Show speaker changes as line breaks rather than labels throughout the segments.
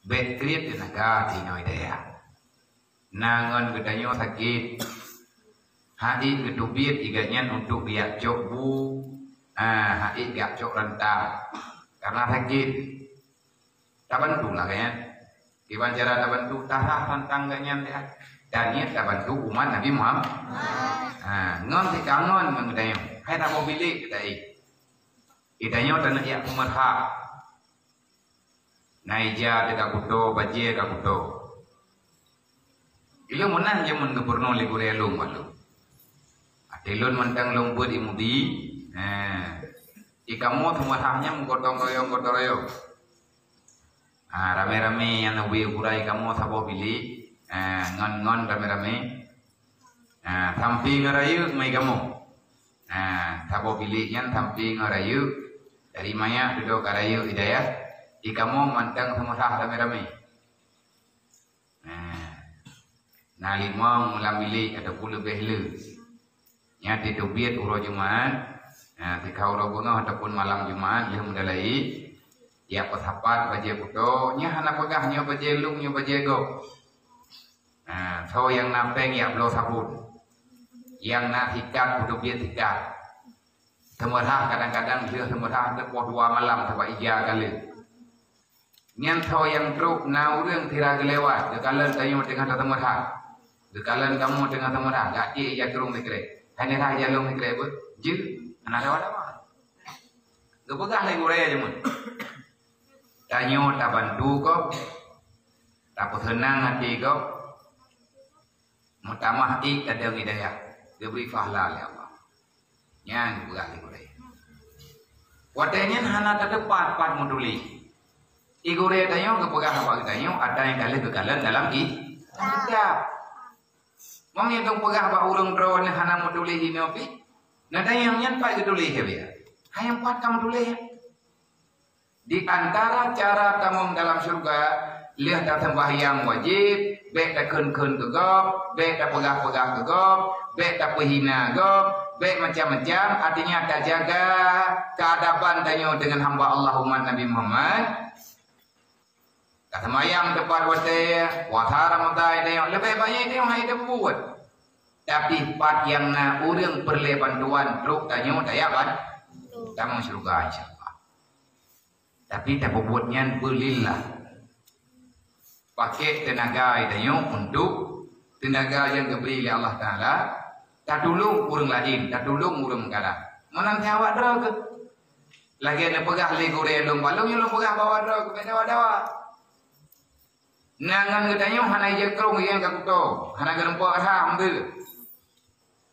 bet kriet tenaga tinoi daya nangon gedanyo sakit hai gedubiet iganya untuk biak cok bu hai gak cok rentang karena sakit tabantu lah kayaknya gimana cara tabantu tarah rentang gaknya dan niat tabantu umat Nabi Muhammad ngon si kangon mengedanyo hai tak mau bilik idanyo tanah ya kumarha naija dekat kudo baje dekat kudo ilo menang jamun gubernur ligure long malu atelon mentang lombut imudi ikamu tumarahnya menggodong royong rame-rame yang nabi kurai kamu sabo bili ngon rame-rame samping ngarayu mai kamu sabo bili yang samping ngarayu dari maya duduk ngarayu hidayah ikamu mantang semusah rame-rame. Nah lima mulam bilik ada puluh behlu. Yang ditubiat uro Jumat, jika uro bunuh ataupun malam Jumat ia mendalai. Ia pesapat baje puto, nya anak pegah nya baje lung nya baje go. So yang napeng ia blow sabun, yang nak ikat puto biat ikat. Semerah kadang-kadang dia semerah terpoh dua malam sebab ija kali. Nyan thau yang truk nau รื่องtira gelewat dekalan kayu dengan tatamurha dekalan kamu dengan tatamurha gati ya turung dikre hanya raja long dikre bu jil ana dawa dawa gepegah lagi ure aja mun tanyo tabantu kok tak senang hati kok mutamah ik ada hidayah diberi pahala ya Allah nyan gepegah lagi ure watenya hana terdepan pat moduli igure tayo kapag hawag tayo ada yang kali bekalan dalam kitab. Mong itong paghawa urang draw na hanang moduli hinopi. Na tayo yan pa geduli ya. Hayang pat kamu duli. Di antara cara kamu dalam surga lihat sembahyang wajib, baik tak kun gegop, baik tak pegah gegop, baik tak pehina gegop, baik macam-macam artinya tak jaga keadaban tayo dengan hamba Allah umat Nabi Muhammad. Semayang depan wate, watara mutai dia lebih banyak dia yang hidup buat. Tapi part yang na urang perle bantuan truk tanyo daya ban, tamang surga insyaallah. Tapi tak buatnya belillah. Pakai tenaga tanyo untuk tenaga yang diberi oleh Allah Taala. Tak tolong urang lain, tak tolong urang kalah. Menanti awak draw ke. Lagi ada pegah legore long balong yang long pegah bawa draw ke dawa-dawa. Nangan gedanyo hana ija krong yang kakuto hana gerempo arha ambil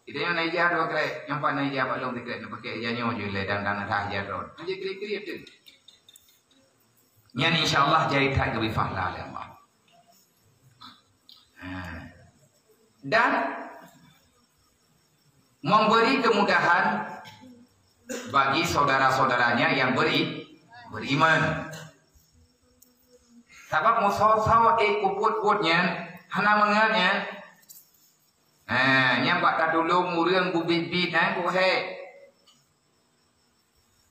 idenya na ija do kre nyampa na ija balong dikre na pakai ijanyo jule dan arha ija do aja kri-kri itu nyan insyaallah jadi tak gebi fahla ya Allah dan memberi kemudahan bagi saudara-saudaranya yang beriman. Sebab musuh-musuh kuput-putnya, hana mengatnya, nyampak tak dulu murang bubit-bit, buhe.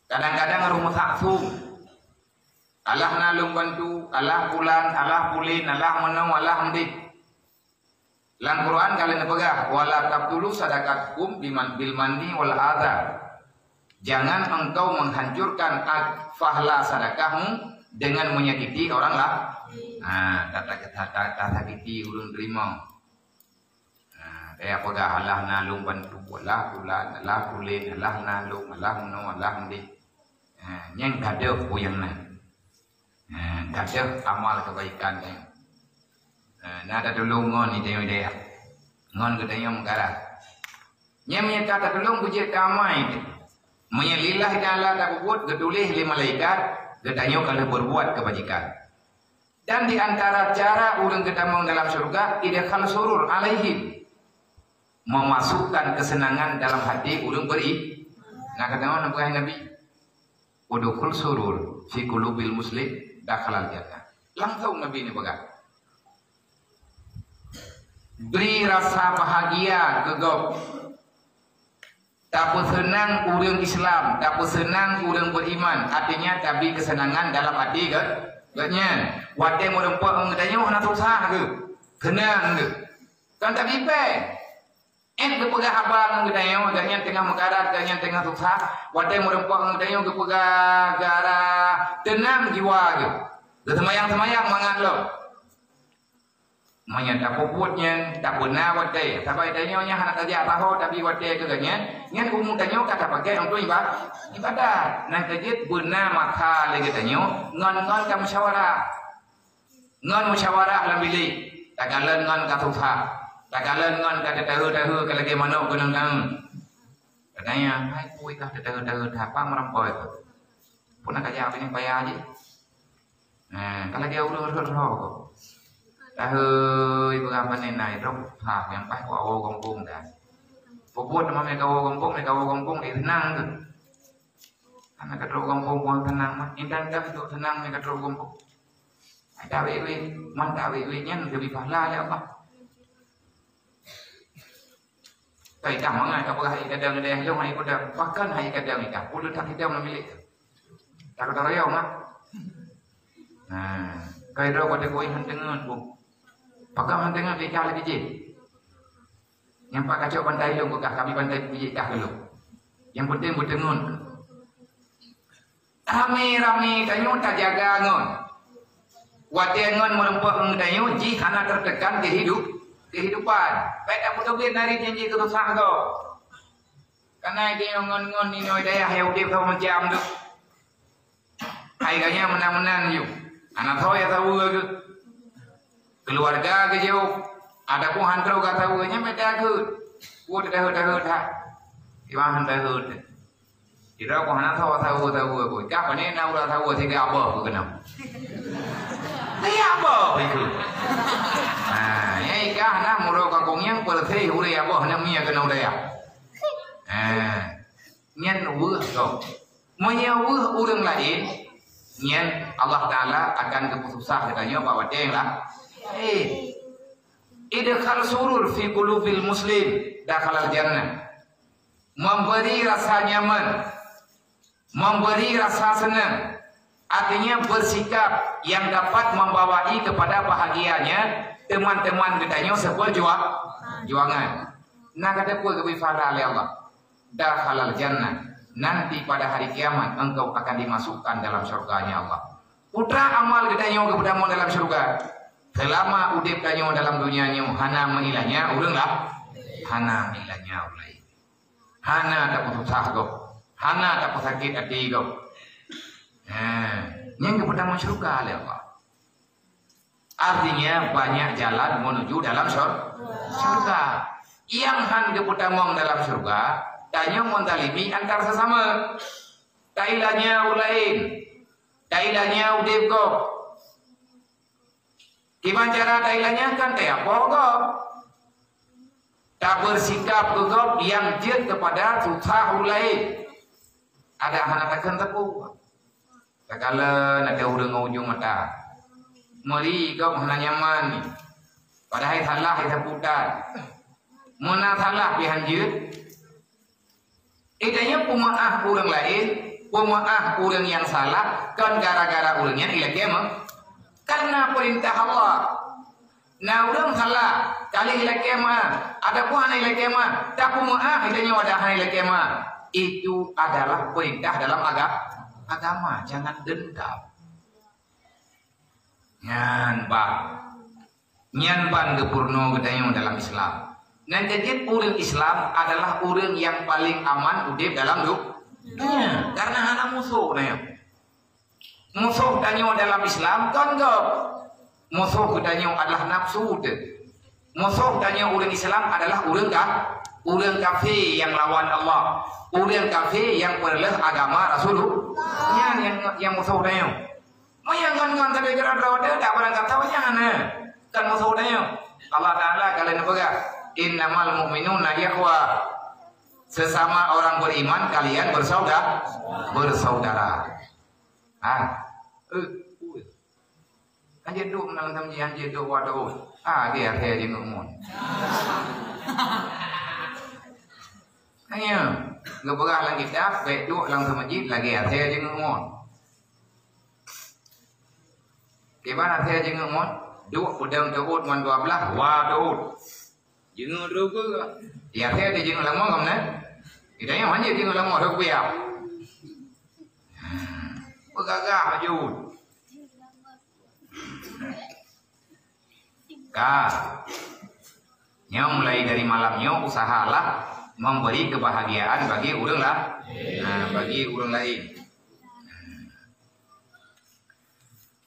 Kadang-kadang rumah saksum, Allah nalung bantu, Allah bulan, Allah pulin, Allah menang, Allah mendid. Dalam Quran kalian pegah, wala tabtulu sadaqatkum bil mandi wal adha. Jangan engkau menghancurkan fahla sedekahmu dengan menyakiti orang lah. Tak sakiti ulun terima. Kayak pegah Allah nalung bantu, Allah bulan, Allah pulin, Allah nalung, Allah menang, Allah mendid. Yang kada puyang kada amal kebaikan ni. Nada tolong ngon ni dia. Ngon kita yang mengkarat. Nya menyata tak tolong bujit kamai ni. Menyelilah Allah tak buat gedulih li malaikat, gedanyo kalau berbuat kebajikan. Dan di antara cara urang gedamong dalam surga idkhal surur alaihim. Memasukkan kesenangan dalam hati urang beri. Nah kata Nabi udkhul surur fi qulubil muslim dakhalal jannah. Langsung Nabi ini pegang. Beri rasa bahagia gegap. Tak senang urang Islam, tak senang urang beriman. Artinya tapi kesenangan dalam hati ke Katanya, wadah mau rempak mengetanya nak susah ke, tenang ke, kan tak bipe. Ke pegah abang mengetanya, katanya tengah mekarat, katanya tengah susah. Wadah mau rempak mengetanya ke pegah gara tenang jiwa ke. Semayang mangat lo. Manya tak puputnya, tak benar wadah. Tapi tanya hanya kerja tahu tapi wadah ke katanya. Ngan umum tanya kata pakai untuk ibadah. Nak kerja benar mata lagi tanya. Ngan kamu musyawarah. Ngan musyawarah dalam bilik. Tak kalah ngan kata susah. Tak kalah ngan kata tahu ke lagi mana gunung kang. Katanya, hai kui kah tahu apa merampoi tu. Pun nak kerja apa yang payah aje. Nah, kalau dia urut. Tahu ibu apa ni naik dong, yang pas kau kampung dah. Pokok nama mereka kampung itu tenang tu. Anak kata kampung pun tenang, intan dah itu tenang mereka kata kampung. Ada wewe, mantap wewenya lebih pahala ya apa? Kau dah mangai kau pergi kadang dia long hai kau dah bahkan hai kadang ni kau udah tak kita memilih. Tak kata raya mah. Nah, kau dah kau dah kau hantengan pun. Pakai tengah beka lagi je. Yang pak kacau pantai lu buka kami pantai biji kah dulu. Yang penting bertengun. Rame tanyo tak jaga ngon. Watengon melempok tanyo ji hana tertekan kehidupan. Baik tak betul nari janji terus sanggo. Karena dia ngon ni noi daya hayau dia tahu macam tu. Harganya menang-menang you. Anak tahu ya tahu ke. Keluarga ke jauh, ada pun hantar ke tahu nya beda ke, gua dah, iwan hantar ke, tidak pun hantar tahu, gua, kau ni nak ulah tahu tiga apa aku kenal, tiga apa itu, ya ikah nak murau kau yang pergi huri apa nak mia kenal dia, nyen kau, menyawah orang lain, nyen Allah Taala akan keputusan katanya bawa dia lah. Idkhal surur fi qulubil muslim dakhalal jannah. Memberi rasa nyaman, memberi rasa senang, artinya bersikap yang dapat membawai kepada bahagianya teman-teman katanya sebuah juangan. Nah kata pun kebifara oleh Allah. Dakhalal jannah. Nanti pada hari kiamat engkau akan dimasukkan dalam surganya Allah. Putra amal katanya kepada mu dalam surga. Selama udip kanyo dalam dunianya hana mengilangnya urang lah hana mengilangnya ulai hana tak putusah go hana tak sakit hati go yang kepada surga oleh Allah artinya banyak jalan menuju dalam surga yang han kepada mong dalam surga tanya montalimi antar sesama tailanya ulain tailanya udip go. Gimana cara Thailandnya kan kayak pokok tak bersikap gegap yang jid kepada susah lain ada anak akan tepu tak kala nak ada ujung mata mari kau mana nyaman ni padahal salah kita putar mana salah pihan jid idanya pemaaf orang lain pemaaf orang yang salah kan gara-gara orangnya ilah karena perintah Allah. Nah, orang salah kali ila kema, ada pun hana ila kema, tak maaf hidanya wadah hana ila kema. Itu adalah perintah dalam agama, jangan dendam. Nyan ban gepurno gedayong dalam Islam. Nah, jadi orang Islam adalah orang yang paling aman udip dalam dunia. Karena hana musuh nih. Musuh danyo dalam Islam kan gak musuh danyo adalah nafsu musuh danyo orang Islam adalah orang kafir yang lawan Allah orang kafir yang perleh agama Rasulullah yang musuh danyo mayangan tapi kira rawat tak barang kata wajahana kan musuh danyo Allah Ta'ala kalian berkata innamal mu'minuna ikhwah sesama orang beriman kalian bersaudara Anjir duk dalam tamji anjir duk waduh dia je ngomong hanya ngeberah lagi dah baik duk dalam masjid lagi je ngomong Gimana saya jenguk mon? Duk pedang teut mon 12, wah teut. Jenguk dulu ke? Ya saya di jenguk lama kamu nak? Kita yang mana jenguk lama dah biar. Pegagah maju. Kak, nyo mulai dari malamnya usahalah memberi kebahagiaan bagi orang lah, bagi orang lain.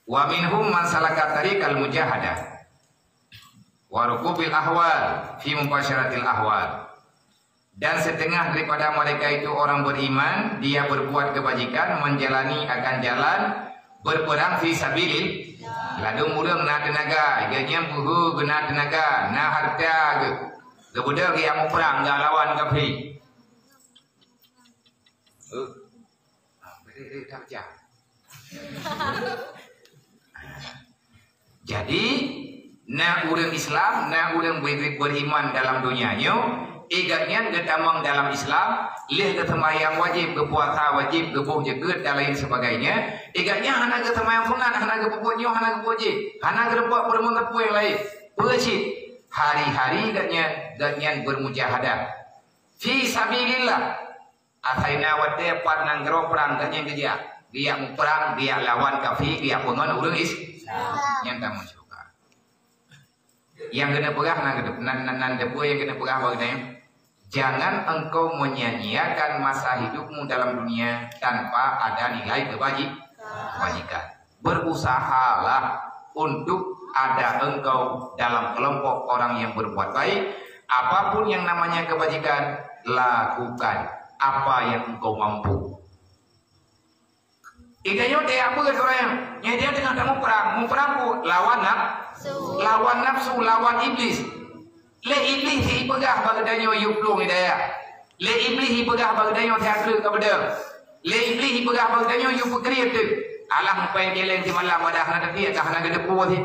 Wa minhum man salaka tariqal mujahadah wa rukubil ahwal fi mubasyaratil ahwal. Dan setengah daripada mereka itu orang beriman, dia berbuat kebajikan, menjalani akan jalan berperang fi sabilil. Ladung urang na tenaga, iganya buhu guna tenaga, na harta ke. Kemudian dia mau perang enggak lawan kafir. Jadi, na urang Islam, na urang beriman dalam dunianya, igatnya ketamang dalam Islam, leh ketemayang wajib, kepuasa wajib, kebuh jeget dan lain sebagainya. Igatnya hana ketemayang sunat, hana kepupunya, hana kepuji, hana kerepak bermentepu yang lain. Bercit hari-hari igatnya bermujahadah. Fi sabilillah. Ataina wate panang gero perang katnya kerja. Dia mau perang, dia lawan kafir, dia pengen urang Islam. Yang tak mau suka. Yang kena pegah nan debu yang kena pegah bagaimana? Jangan engkau menyanyiakan masa hidupmu dalam dunia tanpa ada nilai kebajikan. Berusahalah untuk ada engkau dalam kelompok orang yang berbuat baik. Apapun yang namanya kebajikan, lakukan apa yang engkau mampu. Ikanya dia apa ke orang yang dia tengah mau perang lawan nafsu, lawan iblis. Le iblis hi pegah bagdanyo yuplung idaya. Le iblis hi pegah bagdanyo teater kepada. Le iblis hi pegah bagdanyo yu pekriat tu. Alah mupai kelen di malam wadah nak dia kah nak depu ti.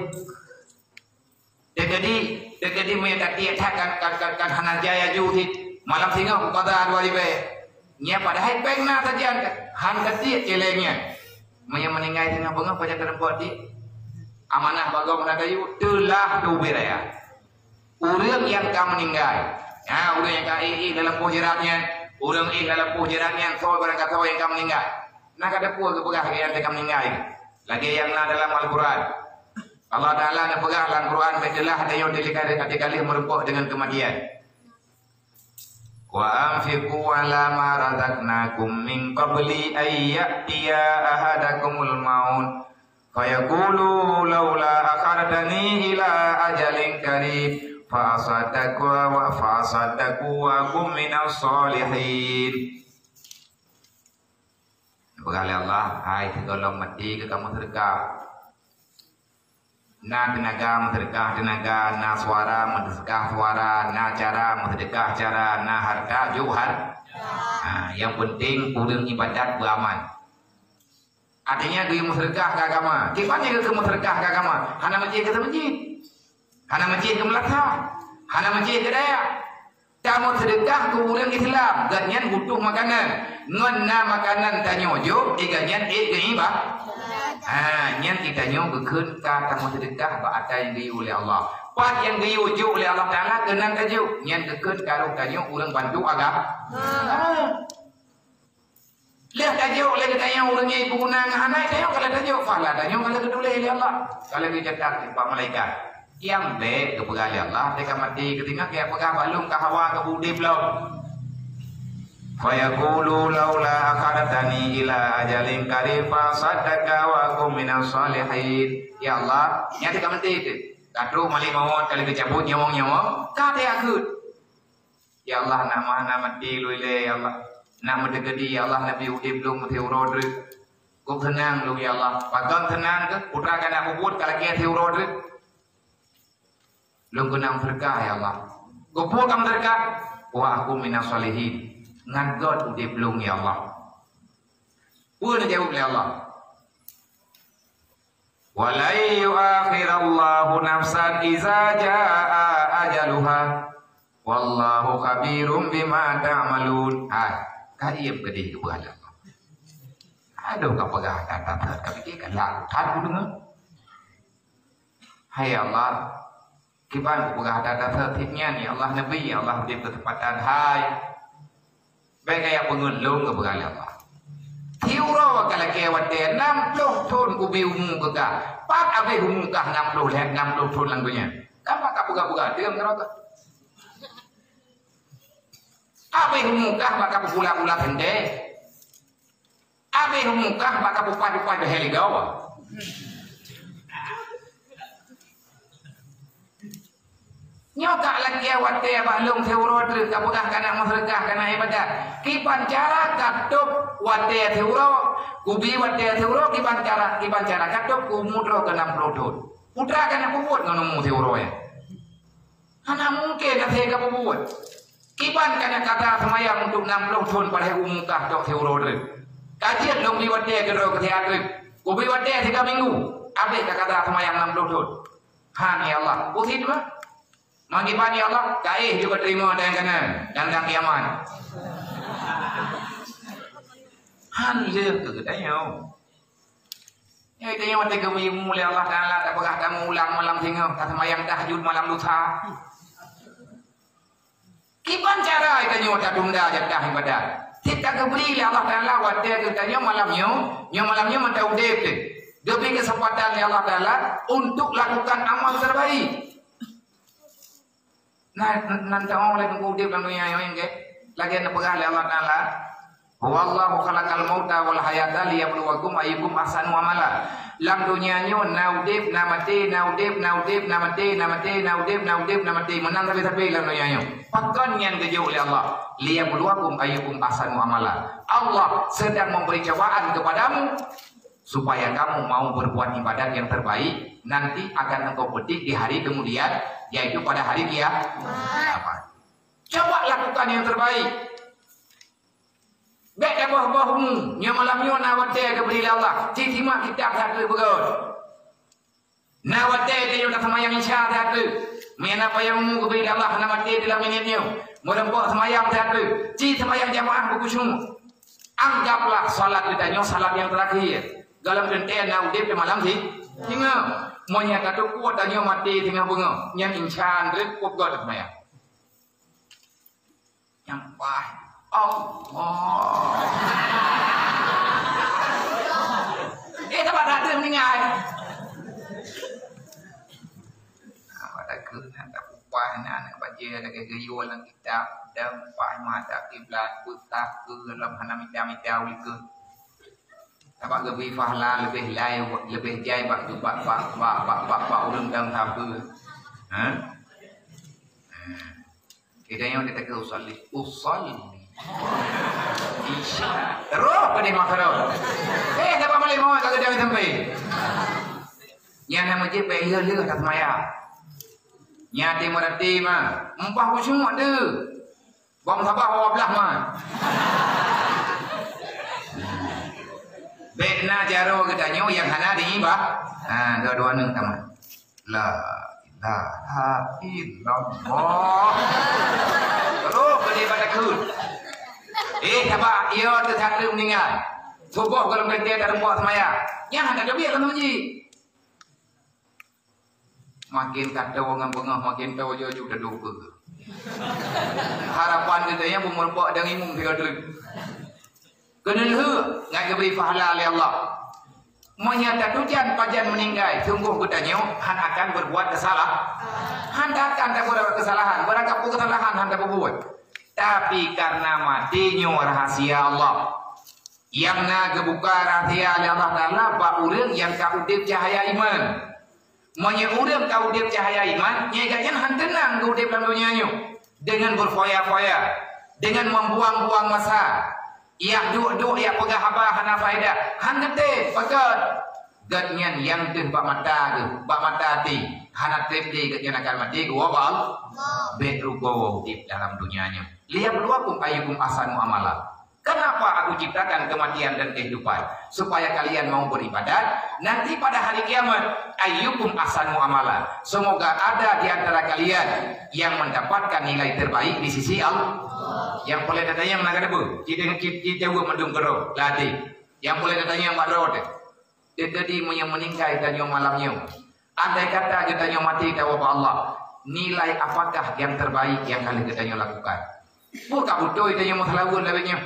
Dekadi me tak dia kan hana jaya ju ti. Malam singa pada dua ribu. Nya padahal pengna saja han kati kelenya. Maya meninggal tengah bengah pada terempat di amanah bagau menadayu telah duberaya. Orang yang kau meninggal, orang yang kau dalam pujirannya, orang dalam pujirannya, soal barang kata yang kau meninggal. Nak ada pun kepegah yang kau meninggal. Lagi yang dalam Al-Quran. Allah Taala nak pegah dalam Quran betulah ada yang dikali merempuk dengan kematian. Wa anfiqu ala ma razaqnakum min qabli ay ya'tiya ahadakumul maut fayaqulu laula akhartani ila ajalin qarib fa asaddaqu wa kum minas solihin. Berkali Allah, hai tolong mati ke kamu sedekah. Na tenaga sedekah tenaga, na suara sedekah suara, na cara sedekah cara, na harta juhar. Yang penting urang ibadat beramal. Artinya dia sedekah ke agama. Gimana dia sedekah ke agama? Hana masjid ke masjid. Hana masjid ke Melaka. Hana masjid ke Dayak. Kamu sedekah ke urang Islam, ganyan butuh makanan. Ngena makanan tanyo jo, ganyan ke ibah. Yang kita nyobakan kamu sedekah apa yang diu oleh Allah. Pat yang diu oleh Allah Taala kenang tajuk. Yang kekut kalau tajuk orang bantu agak. Lihat tajuk oleh katanya orangnya ibu guna ngahanai tajuk kalau tajuk fala tajuk kalau kedule oleh Allah. Kalau dicetak pak malaikat. Yang baik kepada Allah mereka mati ketika kayak pegah balung ke hawa ke budi belum. Fayaqulu laula akhadatani ila ajalin qarib fa saddaqa wa kum minas solihin. Ya Allah, nyati ka menti itu. Kadru mali mawon kali kecabut nyawang-nyawang, ka teh akut. Ya Allah nama mati luile ya Allah. Nama degedi ya Allah nabi udib belum mati urod. Ku tenang lu ya Allah. Pagang tenang ke putra kana ubud kala kia ti urod. Lu kunang berkah ya Allah. Ku pun kam berkah wa kum minas solihin. Ngadot udah belum ya Allah. Pun jawab oleh Allah. Walai yuakhirallahu nafsan iza jaa ajaluha. Wallahu khabirum bima ta'malun. Kaiyam gede kepada Allah. Aduh kapagah kata kami kan lah kan dengar. Hai Allah, kiban ku pegah data tertibnya ni Allah Nabi, Allah di ketepatan hai. Baik kayak pengelung ke pegali Allah. Tiura kalau kewat dia 60 ton ku biumu ke ka. Pak abe humu kah 60 ton langgunya. Kamu tak buka-buka dia ngerota. Abe humu kah maka pula-pula tende. Abe humu kah maka pupai-pupai beheligawa. Nyoka lagi awak dia balung teurot le kapugah kana masrekah kana ibadah. Kipan cara katup wate teuro, kubi wate teuro kipan cara katup kumudro ke 60 ton. Putra kana puput ngono teuro ya. Ana mungkin ada ka puput. Kipan kana kata semayang untuk 60 ton pada umukah tok teuro le. Kajian dong bi wate ke ro ke teatri. Kubi wate 3 minggu. Abe kata semayang 60 ton. Han ya Allah, uthi dua. Mangipan ya Allah, kaih juga terima dan kanan dan kiamat. Han je ke tanya. Ya tanya mati kami mulai Allah Taala tak pernah kamu ulang malam singa, tak semayang tahajud malam lusa. Kipan cara tanya mata tunda jadah ibadah. Kita keberi Allah Taala wadah ke tanya malamnya mata udep. Demi kesempatan Allah Taala untuk lakukan amal terbaik. Nanti orang lagi mengudip dalam dunia yang ini, lagi ada pegang Allah Taala. Wallahu khalaqal mauta wal hayata liyabluwakum ayyukum ahsanu amala. Lam dunia ni naudip namati menang tapi dalam dunia ni. Pakon yang keju oleh Allah liyabluwakum ayyukum ahsanu amala. Allah sedang memberi cobaan kepadamu supaya kamu mau berbuat ibadat yang terbaik, nanti akan engkau petik di hari kemudian, yaitu pada hari kiamat. Coba lakukan yang terbaik. Baik boh-bohmu, nya malam yo nawate ke beri Allah. Cima kita tak tu begon. Nawate dia nak semayang isya tak tu. Mena apa yang mu ke beri Allah nawate dalam minitnya. Merempok semayang tak tu. Semayang jamaah berkusyuk. Anggaplah salat kita salat yang terakhir. Dalam genteng na udip malam sih, tinggal monya kata kuat tanya mati tinggal bunga, yang insan red kuat gak maya, yang pah, Allah, tempat ada meninggal, pada kerana tak upah anak baca ada kejual dalam kitab dan pah mata kiblat putak ke dalam hana mita ke. Apa lebih fahla lebih lai lebih jai bak tu bak ulun dalam apa kita yang kita ke usalli isya terus pada makaro dapat malai mau tak ada sampai yang nama je pelih tak semaya nyati merati mah empah usung ada bom sabah belah mah Bekna jaro katanya yang hana di bah. Dua-dua neng taman. La ilaha illallah. Terus beri pada kun. Apa? Ia terjadi meninggal. Subuh kalau berhenti ada rumah semaya. Yang ada biar kan menji. Makin kata orang bengah, makin tahu jauh dah duka. Harapan kita yang bermerbak dan imum tiga dulu. Kena leher, ngai beri pahala oleh Allah. Menyata tujuan pajan meninggal, sungguh katanya, han akan berbuat kesalahan. Han akan berbuat kesalahan, berangkap kesalahan han tak berbuat. Tapi karena matinya rahasia Allah, yang na kebuka rahasia oleh Allah Taala, pak urang yang kaudip cahaya iman. Menyang urang kaudip cahaya iman, nyegaknya han tenang kaudip dalam dunianya dengan berfoya-foya, dengan membuang-buang masa. Yang duk yang pegah apa hana faedah hanate pakat gatnyan yang teh bak mata ti hana tep di gatnyan akan mati gua bal betru go di dalam dunianya lihat luakum ayyukum ahsanu amala. Kenapa aku ciptakan kematian dan kehidupan? Supaya kalian mau beribadat nanti pada hari kiamat. Ayyukum ahsanu amala. Semoga ada di antara kalian yang mendapatkan nilai terbaik di sisi Allah. Yang boleh datanya menaga debu. Kita mendung kero latih. Yang boleh datanya yang badrot. Dia tadi yang meninggal dan yang malamnya. Andai kata kita mati tahu Allah, nilai apakah yang terbaik yang kali kita lakukan? Bukan betul kita mau selalu lebihnya.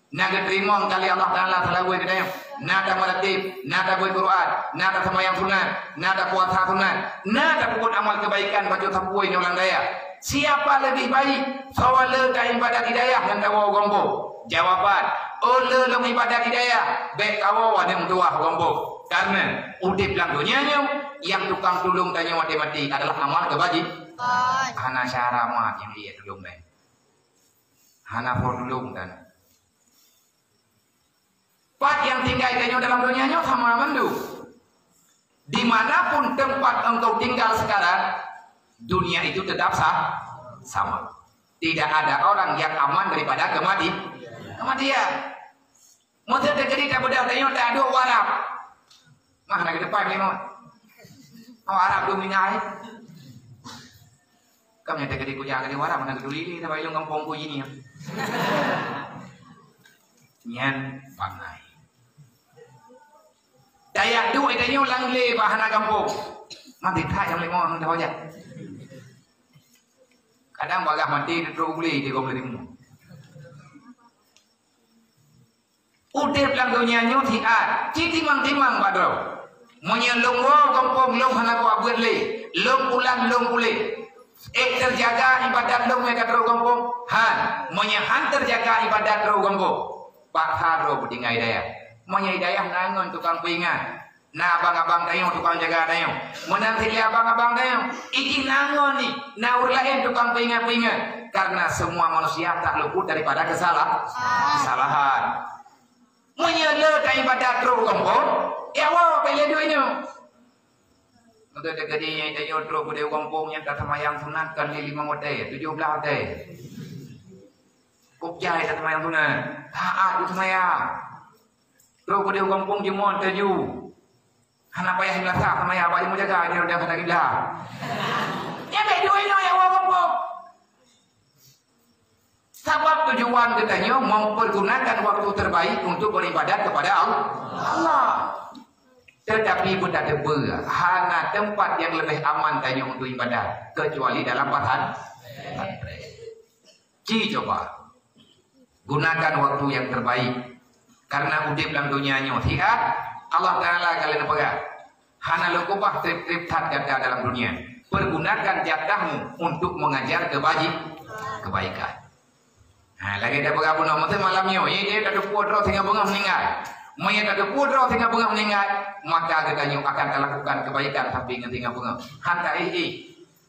Naga terima kali Allah Taala selalu kita. Nada melatih, nada buat Quran, nada semayang sunat, nada puasa sunat, nada pun amal kebaikan baca sapuai ni orang daya. Siapa lebih baik? Soal ke ibadat hidayah dan tawa gombo. Jawaban, oleh long ibadat hidayah, baik kawa yang tua gombo. Karena udip lang dunianya yang tukang tulung tanya mati-mati adalah amal kebajikan. Hana syaramat yang dia tulung dan hana tulung dan Pak yang tinggal tanya dalam dunianya sama mandu. Dimanapun tempat engkau tinggal sekarang, dunia itu tetap sama. Tidak ada orang yang aman daripada kematian. Masa terjadi tak beda tanya tak ada warap. Mana ke depan ni mau? Warap tu minyak. Kamu yang terjadi kuja ke warap mana keduli ni sampai ilung kampung ku ini. Nyan panai. Dayak duit tanya ulang le bahana kampung. Mati tak yang lemon dah aja. Kadang bagah mati terus beli di kau beli mu. Udip lang dunia nyu thiat, timang padro. Monya longgo kampung long hana ko abut le, long pule. Terjaga ibadat long mereka terus kampung. Han, monya han terjaga ibadat terus kampung. Pak haro budingai daya. Monya hidayah nangon tukang pingat. Nah abang-abang tayo tukang jaga tayo. Menanti abang-abang tayo. Iki nangon ni. Nah urlain tukang pingat. Karena semua manusia tak luput daripada kesalahan. Menyela tayo ibadat terus kampung. Ya wow pilih duitnya. Untuk terjadi tayo terus budaya kampung yang tak semayang sunat kan 5 hotel, 17 hotel. Kupjai tak semayang sunat. Taat tu semayang. Terus budaya kampung jemon terju. Anak payah yang lasak semayang apa yang mau jaga dia udah kena gila. Ya baik duitnya ya wow kampung. Sebab tujuan katanya mempergunakan waktu terbaik untuk beribadat kepada Allah. Tetapi pun tak ada hanya tempat yang lebih aman tanya untuk ibadat kecuali dalam pesantren. Coba gunakan waktu yang terbaik karena udip dalam dunianya thiat Allah Taala kalian pegang. Hana lokobah trip tat kata dalam dunia. Pergunakan jatahmu untuk mengajar kebaikan. Nah, lagi dah berapa nama tu malamnya, dia tak ada putra sehingga bunga meninggal. Moya tak ada putra sehingga bunga meninggal, maka katanya akan lakukan kebaikan tapi dengan tinggal bunga. Hantar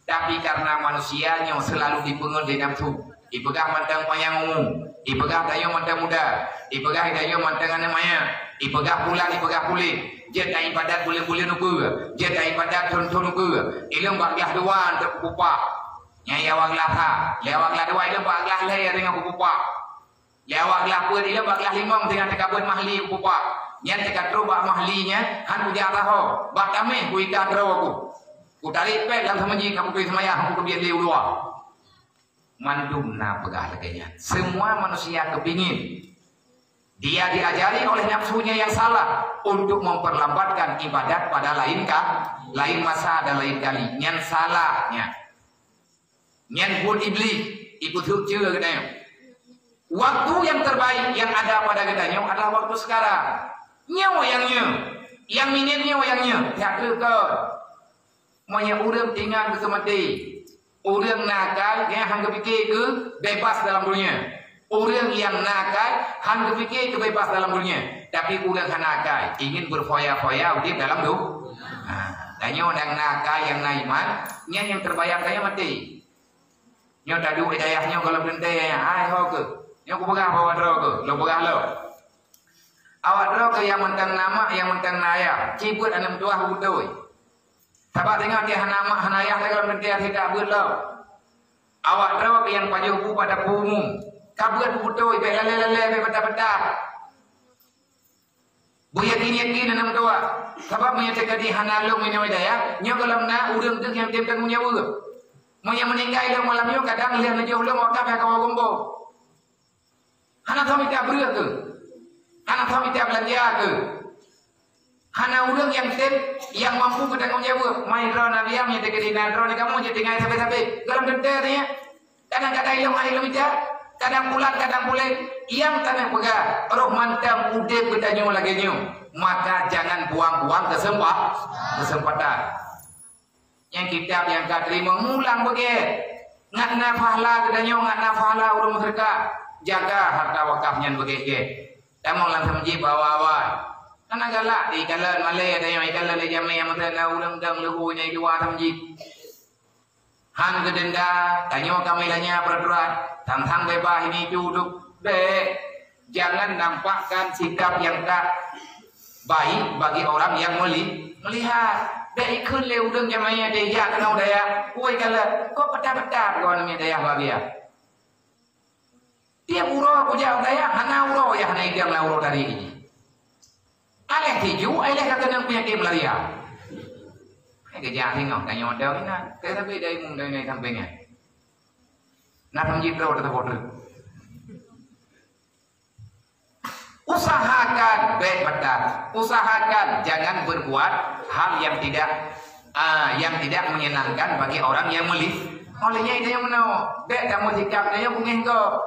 tapi karena manusianya selalu dipengaruhi di nafsu, dipegang mantang payang umum, dipegang tayo mantang muda, dipegang tayo mantang anak maya, dipegang kulit. Dia tak ibadat boleh nuku, dia tak ibadat ton nuku. Ilmu bagiah dua terpupa. Nyai awaklah ha, lewaklah dua ile baglah le dengan pupa. Lewaklah pun ile baglah limang dengan tekabun mahli pupa. Nyan tekatro bak mahlinya han puja taho. Bak kami ku ikatro aku. Ku tarik pek dalam semenji kamu pergi semayang aku biar liu dua. Mandum na pegah laganya. Semua manusia kepingin dia diajari oleh nafsunya yang salah untuk memperlambatkan ibadat pada lain masa dan lain kali. Nyan salahnya. Nyan pun iblis ikut hujur katanya. Waktu yang terbaik yang ada pada katanya adalah waktu sekarang. Nyawa yang minit nyawa yang tak ke. Monya urang tinggal ke mati. Urang nakal yang hang fikir ke bebas dalam dunia. Urang yang nakal hang fikir ke bebas dalam dunia. Tapi urang nakal ingin berfoya-foya hidup dalam dunia. Tanya orang nakal yang naiman, yang terbayang kaya mati. Nyo tak ada hidayahnya kalau berhenti ai ho ke. Nyo ku pegang bawa dro ke, lo pegang lo. Awak dro ke yang mentang nama, yang mentang naya. Cibut anam tuah budoi. Sabak tengok dia nama hanayah kalau berhenti tidak berlo. Awak dro ke yang pajubu pada umum. Kabut budoi be lele be beta. Buyakin anam tuah. Sabab menyatakan di hanalung ini hidayah, nyo kalau na urang tu yang tempat punya urang. Mau yang meninggal dalam malam itu kadang lihat jauh dalam wakaf yang kau gombo. Anak kami tak beria ke, anak kami tak belanja ke. Hana urang yang tem yang mampu bertanggung jawab. Main drone aviam yang dekat dengan drone kamu jadi ngai sampai dalam denternya. Kadang-kadang ilmu itu, kadang pulang, yang tanah pegah. Roh mantang udah bertanya lagi nyu. Maka jangan buang-buang kesempatan. Yang kitab yang kau terima mulang begitu. Ngatna pahala katanya ngatna pahala urang mereka. Jaga harta wakafnya begitu. Kamu langsung ji bawa. Karena galak di kalan Malay ada yang kalan di jamai yang masa ulang-ulang lehunya itu watam ji. Han ke denda, tanya kami lanya peraturan, tantang bebas ini duduk deh. Jangan nampakkan sikap yang tak baik bagi orang yang melihat. Deh ikut le udang jamainya deh ya kenal daya. Kue kalan, kok peta-peta kau namanya daya bagia. Dia uro puja daya, hana uro ya hana idam lah uro dari ini. Aleh tiju, aleh kata yang punya game lari ya. Kerja tengok, tanya ada ni nak. Kita tapi dari mung dari sampingnya. Nak menjadi tahu tetap bodoh. Usahakan baik betul. Usahakan jangan berbuat hal yang tidak menyenangkan bagi orang yang olehnya itu yang menau. Baik kamu sikapnya mungkin kau.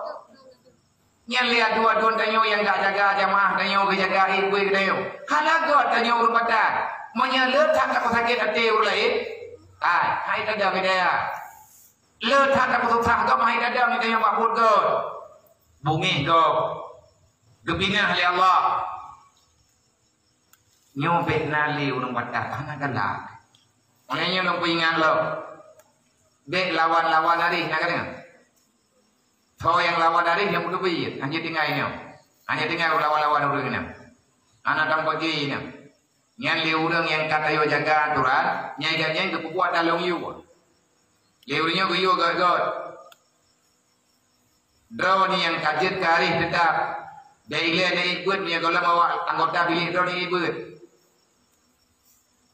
Yang lihat dua-dua tanyo yang tak jaga jamaah tanyo ke jaga ibu tanyo. Halagot tanyo urupatan. Menyeletang tak sakit hati ulai. Hai tada beda. Letang tak susah kau hai tada ni tanyo makbul kau. Bumi kau. Gebina oleh Allah. Nyobek nali urupatan tanah galak. Orangnya nak ingat lo. Bek lawan-lawan hari nak kena. Kau yang lawan dari yang betul betul, hanya tinggal lawan-lawan orang ini. Anak dan bagi ini, yang liurang yang kata yo jaga aturan, yang kebuat dalam you. Liurnya yo gagod. Draw ni yang kajet karih tetap. Dari ikut ni kalau bawa anggota bilik draw ni ikut.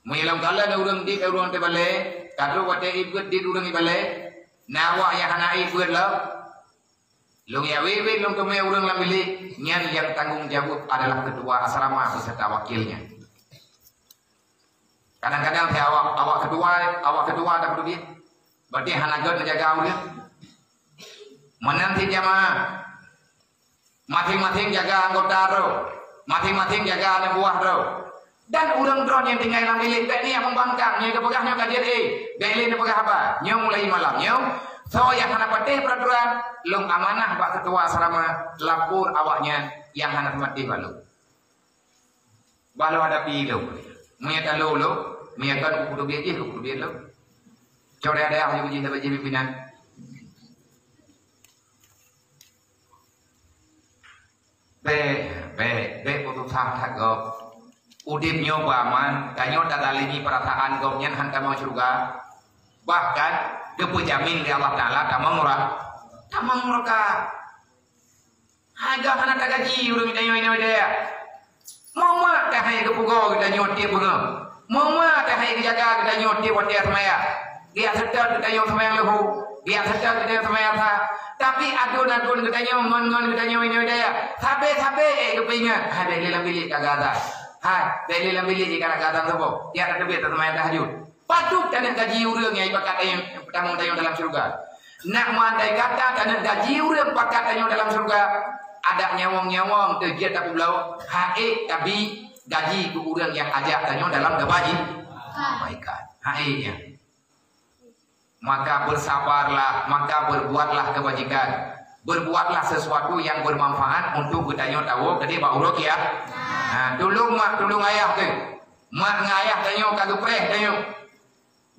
Menyelam kala orang di orang terbalik, kalau wate ikut di orang terbalik, nawa yang hana ikut lah. Long ya wewe long kami orang yang milik yang tanggung jawab adalah ketua asrama beserta wakilnya. Kadang-kadang saya awak ketua tak perlu dia. Berarti hanagot menjaga orang. Menanti jamaah. Masing-masing jaga anggota tu. Masing-masing jaga anak buah tu. Dan orang drone yang tinggal dalam milik ni yang membangkang, yang kepegahnya kajian Beli ni pegah apa? Nyong mulai malam nyong. So yang hana patih peraturan, long amanah pak ketua asrama lapor awaknya yang hana mati balu. Balu ada pilu. Mengatakan lo, mengatakan kudu biar lo. Coba ada yang uji dapat pimpinan. Be putus tak go. Udip nyoba man, kanyo dadalini perasaan gomnya hantar mau surga. Bahkan depu jamin di Allah Ta'ala tamang murka haga kana tagaji urang kita ini dia mama teh hai kepugo kita nyoti bunga mama teh hai jaga kita nyoti buat dia semaya dia sedar kita nyoti semaya lehu dia sedar kita semaya tha tapi adun kita nyoti ngon kita ini dia sabe kepingan ada dalam bilik kagak ada dalam bilik kagak ada tu dia ada bilik semaya tahajud. Patut tanah gaji urang yang pakat yang pertama tayong dalam surga. Nak mandai kata tanah gaji urang pakat tayong dalam surga. Ada nyawang tergiat tak belau. Tapi gaji ku urang yang ajak tayong dalam kebaikan. Nya. Maka bersabarlah, maka berbuatlah kebajikan. Berbuatlah sesuatu yang bermanfaat untuk tayong tahu gede ba urang ya. Tolong mak, tolong ayah tu. Mak ngayah tayong kagak preh tayong.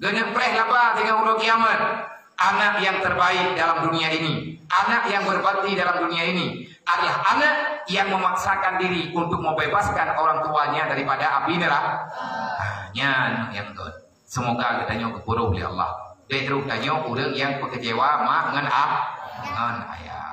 Genep preh lapa dengan ulo kiamat. Anak yang terbaik dalam dunia ini, anak yang berbakti dalam dunia ini adalah anak yang memaksakan diri untuk membebaskan orang tuanya daripada api neraka. Yang good. Semoga kita nyok kepuru oleh Allah. Dia terus tanya orang yang kecewa mak ngan ayah.